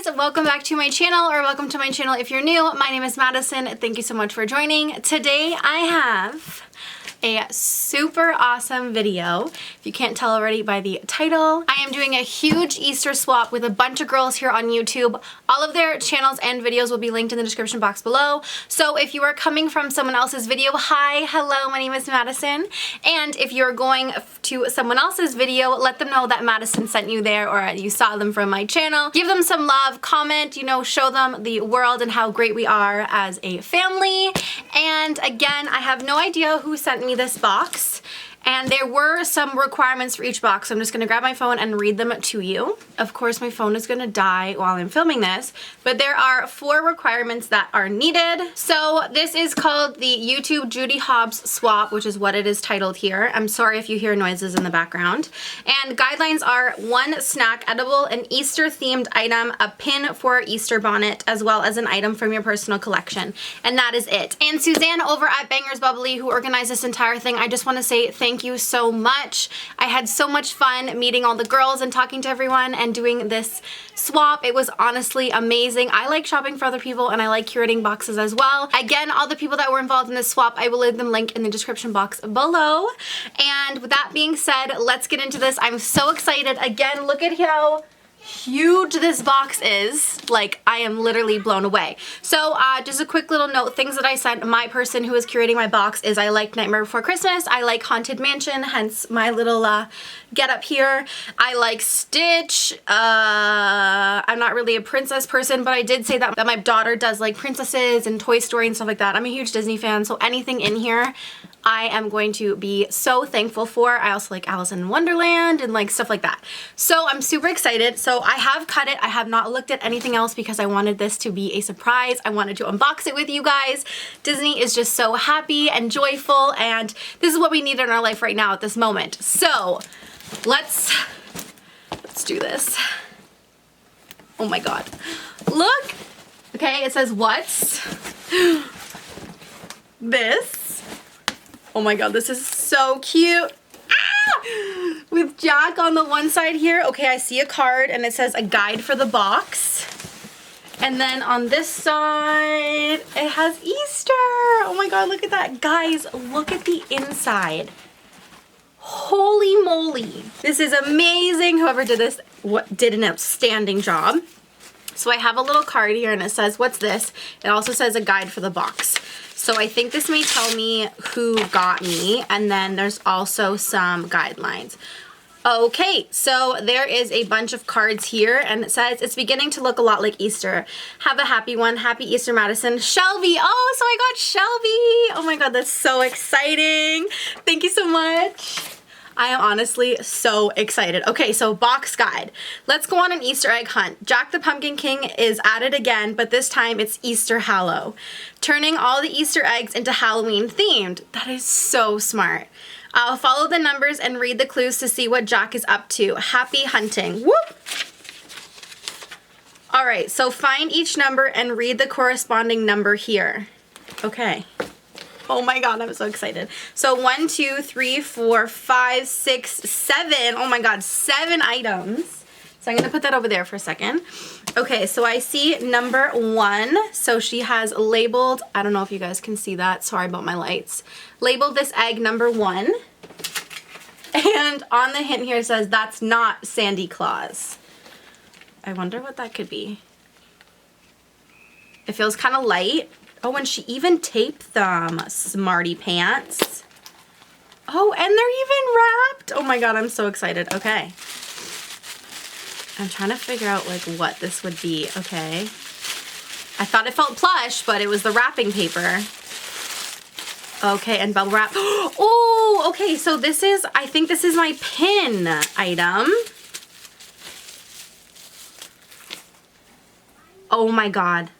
guys, welcome back to my channel, or welcome to my channel if you're new. My name is Madison. Thank you so much for joining. Today I have a super awesome video. If you can't tell already by the title, I am doing a huge Easter swap with a bunch of girls here on YouTube. All of their channels and videos will be linked in the description box below. So if you are coming from someone else's video, hi, hello, my name is Madison. And if you're going to someone else's video, let them know that Madison sent you there or you saw them from my channel. Give them some love, comment, you know, show them the world and how great we are as a family. And again, I have no idea who sent me this box, and there were some requirements for each box, so I'm just going to grab my phone and read them to you. Of course, my phone is going to die while I'm filming this, but there are 4 requirements that are needed. So this is called the YouTube Judy Hobbs swap, which is what it is titled here. I'm sorry if you hear noises in the background. And guidelines are 1 snack edible, an Easter themed item, a pin for Easter bonnet, as well as an item from your personal collection. And that is it. And Suzanne over at Bangers Bubbly, who organized this entire thing, I just want to say thank you so much. I had so much fun meeting all the girls and talking to everyone and doing this swap. It was honestly amazing. I like shopping for other people and I like curating boxes as well. Again, all the people that were involved in this swap, I will leave them linked in the description box below. And with that being said, let's get into this. I'm so excited. Again, look at how huge this box is. Like, I am literally blown away. So just a quick little note, things that I sent my person who is curating my box is I like Nightmare Before Christmas, I like Haunted Mansion, hence my little get up here. I like Stitch. I'm not really a princess person, but I did say that my daughter does like princesses and Toy Story and stuff like that. I'm a huge Disney fan, so anything in here I am going to be so thankful for. I also like Alice in Wonderland and like stuff like that. So I'm super excited. So I have cut it. I have not looked at anything else because I wanted this to be a surprise. I wanted to unbox it with you guys. Disney is just so happy and joyful, and this is what we need in our life right now at this moment. So let's do this. Oh my God. Look. Okay, it says what's this? Oh my God, this is so cute. Ah! With Jack on the one side here. Okay, I see a card and it says a guide for the box. And then on this side, it has Easter. Oh my God, look at that. Guys, look at the inside. Holy moly. This is amazing. Whoever did this did an outstanding job. So I have a little card here and it says, what's this? It also says a guide for the box. So I think this may tell me who got me, and then there's also some guidelines. Okay, so there is a bunch of cards here, and it says, it's beginning to look a lot like Easter. Have a happy one. Happy Easter, Madison. Shelby. Oh, so I got Shelby. Oh my God, that's so exciting. Thank you so much. I am honestly so excited. Okay, so box guide. Let's go on an Easter egg hunt. Jack the Pumpkin King is at it again, but this time it's Easter Hallow. Turning all the Easter eggs into Halloween themed. That is so smart. I'll follow the numbers and read the clues to see what Jack is up to. Happy hunting. Whoop! All right, so find each number and read the corresponding number here. Okay. Oh my God, I'm so excited. So 1, 2, 3, 4, 5, 6, 7. Oh my God, 7 items. So I'm gonna put that over there for a second. Okay, so I see number 1. So she has labeled, I don't know if you guys can see that. Sorry about my lights. Labeled this egg number 1. And on the hint here it says, that's not Sandy Claus. I wonder what that could be. It feels kind of light. Oh, and she even taped them, smarty pants. Oh, and they're even wrapped. Oh my God, I'm so excited. Okay. I'm trying to figure out like what this would be. Okay. I thought it felt plush, but it was the wrapping paper. Okay, and bubble wrap. Oh, okay, so this is, I think this is my pin item. Oh my God.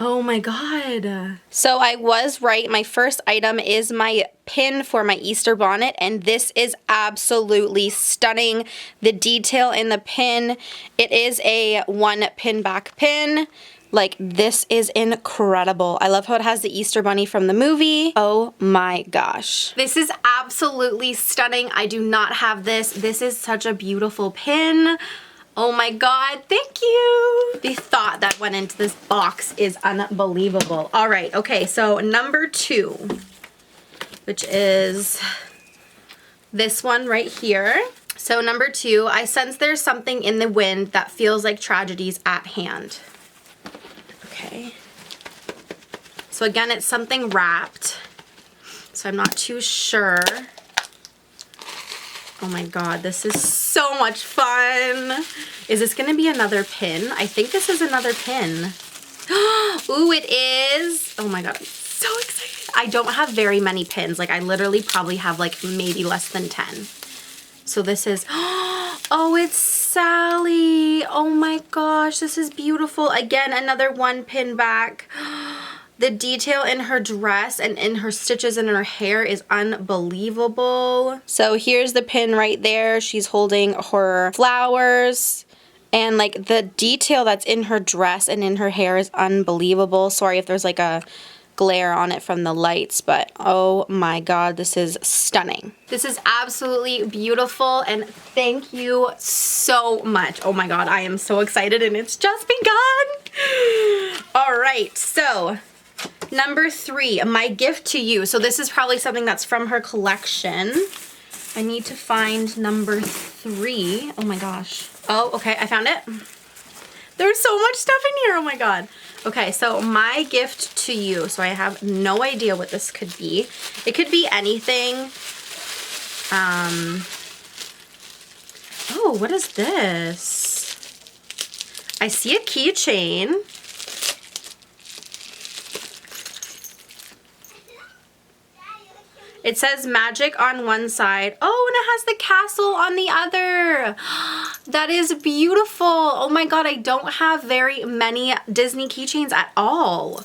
Oh my God. So I was right. My first item is my pin for my Easter bonnet, and this is absolutely stunning. The detail in the pin, it is a 1 pin back pin. Like, this is incredible. I love how it has the Easter bunny from the movie. Oh my gosh. This is absolutely stunning. I do not have this. This is such a beautiful pin. Oh my God, thank you. The thought that went into this box is unbelievable. All right, okay, so number 2, which is this one right here. So number 2, I sense there's something in the wind that feels like tragedies at hand. Okay. So again, it's something wrapped. So I'm not too sure. Oh my God, this is so much fun. Is this gonna be another pin? I think this is another pin. Ooh, it is. Oh my God, I'm so excited. I don't have very many pins. Like I literally probably have like maybe less than 10. So this is, oh, it's Sally. Oh my gosh, this is beautiful. Again, another 1 pin back. The detail in her dress and in her stitches and her hair is unbelievable. So here's the pin right there. She's holding her flowers. And like the detail that's in her dress and in her hair is unbelievable. Sorry if there's like a glare on it from the lights, but oh my God, this is stunning. This is absolutely beautiful and thank you so much. Oh my God, I am so excited and it's just begun. All right, so number 3, my gift to you. So this is probably something that's from her collection. I need to find number 3. Oh my gosh. Oh, okay, I found it. There's so much stuff in here, oh my God. Okay, so my gift to you. So I have no idea what this could be. It could be anything. Oh, what is this? I see a keychain. It says magic on one side. Oh, and it has the castle on the other. That is beautiful. Oh my God, I don't have very many Disney keychains at all.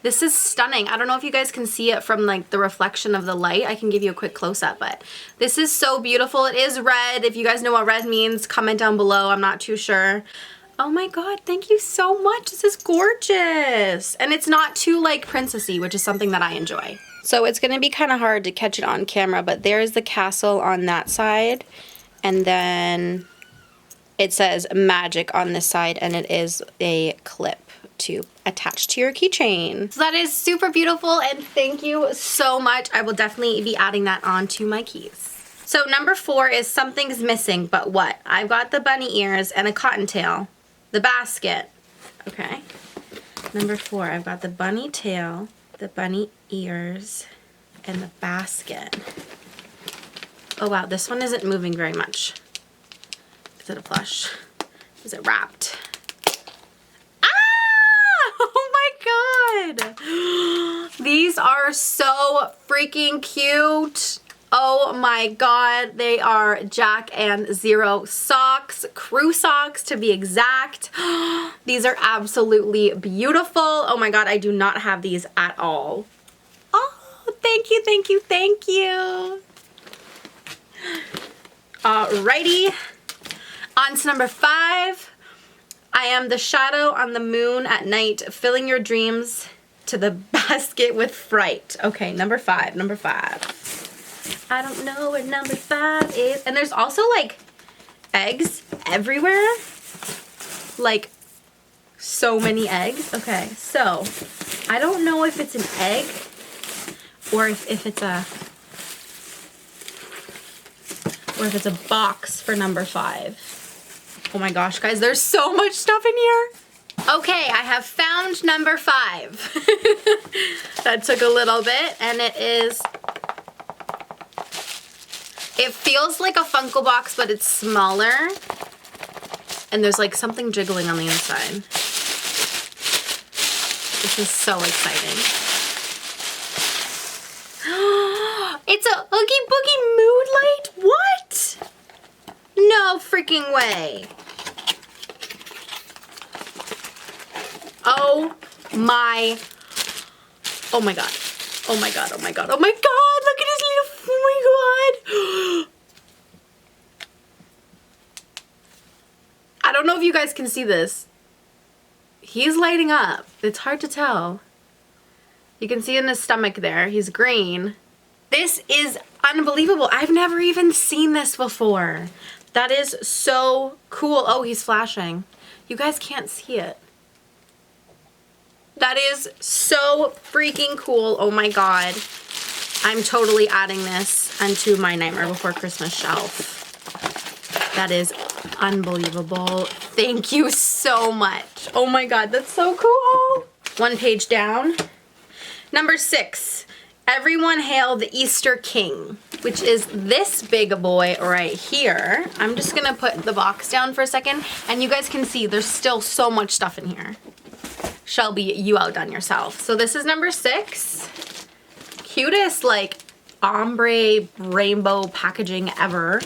This is stunning. I don't know if you guys can see it from like the reflection of the light. I can give you a quick close-up, but this is so beautiful. It is red. If you guys know what red means, comment down below. I'm not too sure. Oh my God, thank you so much. This is gorgeous. And it's not too like princessy, which is something that I enjoy. So it's gonna be kind of hard to catch it on camera, but there's the castle on that side. And then it says magic on this side, and it is a clip to attach to your keychain. So that is super beautiful, and thank you so much. I will definitely be adding that onto my keys. So number 4 is something's missing, but what? I've got the bunny ears and a cottontail. The basket. Okay. Number 4, I've got the bunny tail, the bunny ears, and the basket. Oh wow, this one isn't moving very much. Is it a plush? Is it wrapped? Ah! Oh my God! These are so freaking cute. Oh my God, they are Jack and Zero socks, crew socks to be exact. These are absolutely beautiful. Oh my God, I do not have these at all. Oh, thank you, thank you, thank you. Alrighty, on to number 5. I am the shadow on the moon at night, filling your dreams to the basket with fright. Okay, number 5, number 5. I don't know where number 5 is. And there's also like eggs everywhere. Like so many eggs. Okay, so I don't know if it's an egg or if it's a box for number 5. Oh my gosh, guys, there's so much stuff in here. Okay, I have found number 5. That took a little bit, and it feels like a Funko box, but it's smaller. And there's like something jiggling on the inside. This is so exciting. It's a Oogie Boogie mood light? What? No freaking way. Oh my God. Oh my God, oh my God, oh my God, look at his little, oh my God. I don't know if you guys can see this. He's lighting up. It's hard to tell. You can see in his stomach there, he's green. This is unbelievable. I've never even seen this before. That is so cool. Oh, he's flashing. You guys can't see it. That is so freaking cool. Oh my God. I'm totally adding this onto my Nightmare Before Christmas shelf. That is unbelievable. Thank you so much. Oh my God, that's so cool. One page down. Number 6, Everyone Hail the Easter King, which is this big boy right here. I'm just gonna put the box down for a second, and you guys can see there's still so much stuff in here. Shelby, you outdone yourself. So this is number 6. Cutest like ombre rainbow packaging ever.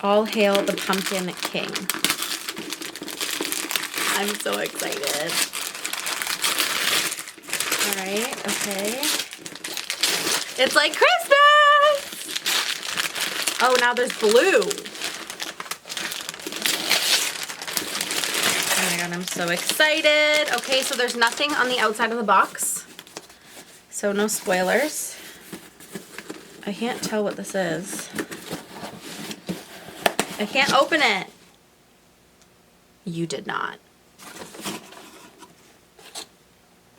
All hail the Pumpkin King. I'm so excited. All right, okay. It's like Christmas! Oh, now there's blue. Oh my God, I'm so excited. Okay, so there's nothing on the outside of the box. So no spoilers. I can't tell what this is. I can't open it. You did not.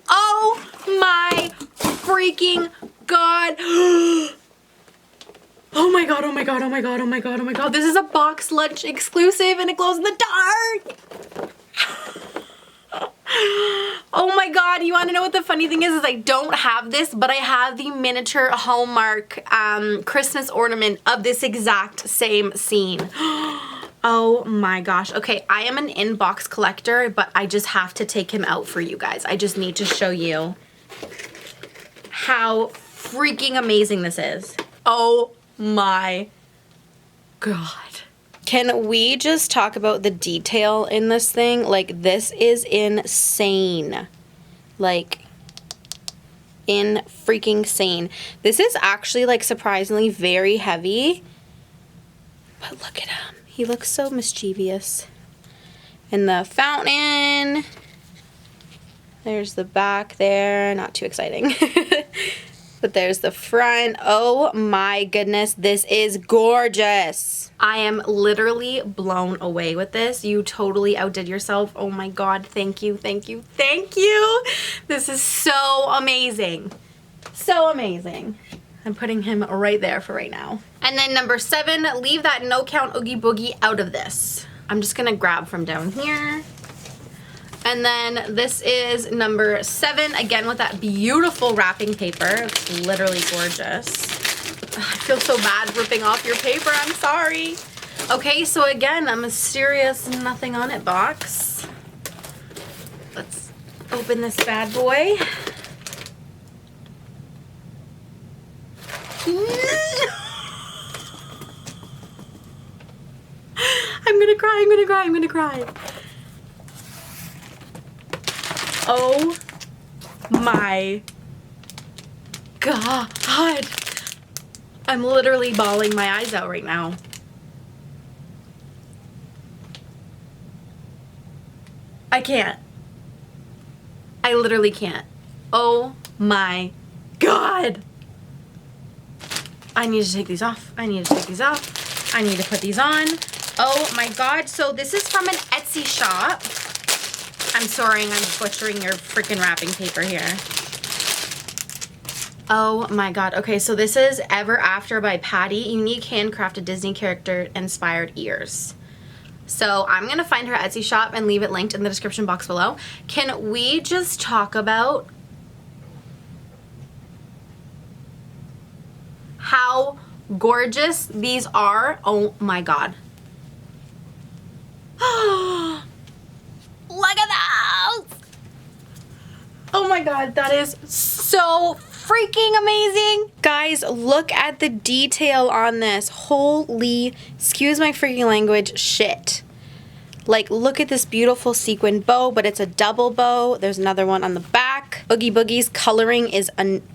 Oh my freaking God. Oh my God, oh my God, oh my God, oh my God, oh my God. This is a box lunch exclusive and it glows in the dark. Oh my God, you want to know what the funny thing is I don't have this, but I have the miniature Hallmark Christmas ornament of this exact same scene. Oh my gosh. Okay, I am an inbox collector, but I just have to take him out for you guys. I just need to show you how freaking amazing this is. Oh my God. Can we just talk about the detail in this thing? Like, this is insane. Like, in freaking sane. This is actually, like, surprisingly very heavy. But look at him. He looks so mischievous. And the fountain. There's the back there. Not too exciting. But there's the front. Oh my goodness, this is gorgeous. I am literally blown away with this. You totally outdid yourself. Oh my God, thank you, thank you, thank you. This is so amazing. So amazing. I'm putting him right there for right now. And then number 7, leave that no count Oogie Boogie out of this. I'm just gonna grab from down here. And then this is number 7, again with that beautiful wrapping paper. It's literally gorgeous. I feel so bad ripping off your paper, I'm sorry. Okay, so again, a mysterious nothing on it box. Let's open this bad boy. I'm gonna cry, I'm gonna cry, I'm gonna cry. Oh my God. I'm literally bawling my eyes out right now. I can't. I literally can't. Oh my God. I need to take these off. I need to take these off. I need to put these on. Oh my God. So this is from an Etsy shop. I'm sorry, I'm butchering your freaking wrapping paper here. Oh my God. Okay, so this is Ever After by Patty. Unique handcrafted Disney character inspired ears. So I'm gonna find her Etsy shop and leave it linked in the description box below. Can we just talk about how gorgeous these are? Oh my God. Look at those! Oh my God, that is so freaking amazing. Guys, look at the detail on this. Holy, excuse my freaking language, shit. Like, look at this beautiful sequin bow, but it's a double bow. There's another one on the back. Oogie Boogie's coloring is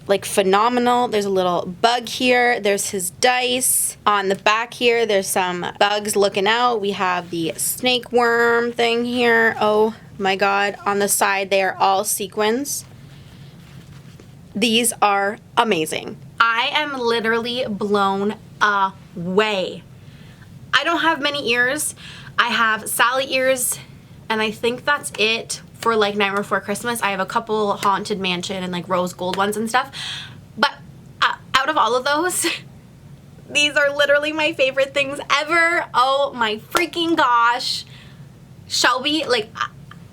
like phenomenal. There's a little bug here. There's his dice. On the back here, there's some bugs looking out. We have the snake worm thing here. Oh my God. On the side, they are all sequins. These are amazing. I am literally blown away. I don't have many ears. I have Sally ears, and I think that's it for like Nightmare Before Christmas. I have a couple Haunted Mansion and like rose gold ones and stuff. But out of all of those, these are literally my favorite things ever. Oh my freaking gosh. Shelby, like,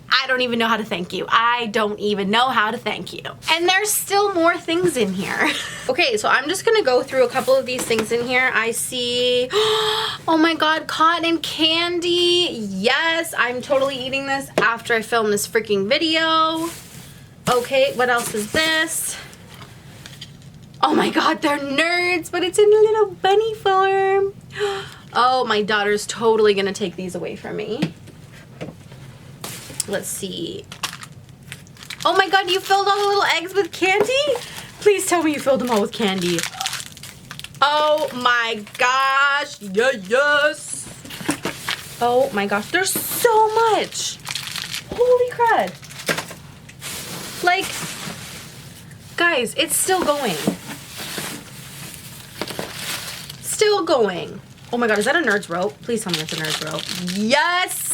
I don't even know how to thank you. I don't even know how to thank you. And there's still more things in here. Okay, so I'm just gonna go through a couple of these things in here. I see, oh my God, cotton candy. Yes, I'm totally eating this after I film this freaking video. Okay, what else is this? Oh my God, they're nerds, but it's in a little bunny form. Oh, my daughter's totally gonna take these away from me. Let's see. Oh my God, you filled all the little eggs with candy? Please tell me you filled them all with candy. Oh my gosh, yes. Oh my gosh, there's so much. Holy crud. Like, guys, it's still going. Still going. Oh my God, is that a nerd's rope? Please tell me it's a nerd's rope. Yes.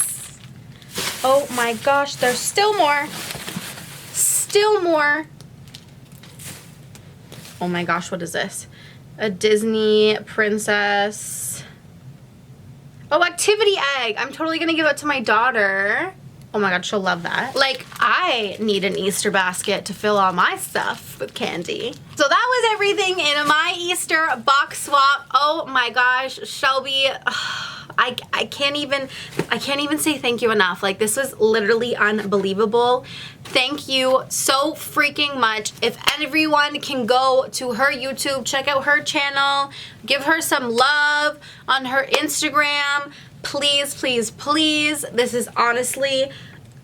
Oh my gosh, there's still more. Still more. Oh my gosh, what is this? A Disney princess. Oh, activity egg. I'm totally gonna give it to my daughter. Oh my God, she'll love that. Like, I need an Easter basket to fill all my stuff with candy. So that was everything in my Easter box swap. Oh my gosh, Shelby, I can't even say thank you enough. Like, this was literally unbelievable. Thank you so freaking much. If everyone can go to her YouTube, check out her channel, give her some love on her Instagram. Please, please, please. This is honestly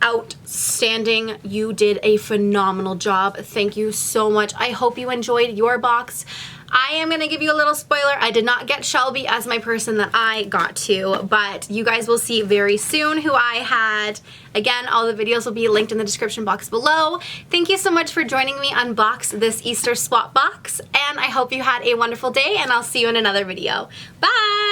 outstanding. You did a phenomenal job. Thank you so much. I hope you enjoyed your box. I am going to give you a little spoiler. I did not get Shelby as my person that I got to, but you guys will see very soon who I had. Again, all the videos will be linked in the description box below. Thank you so much for joining me unbox this Easter swap box, and I hope you had a wonderful day, and I'll see you in another video. Bye!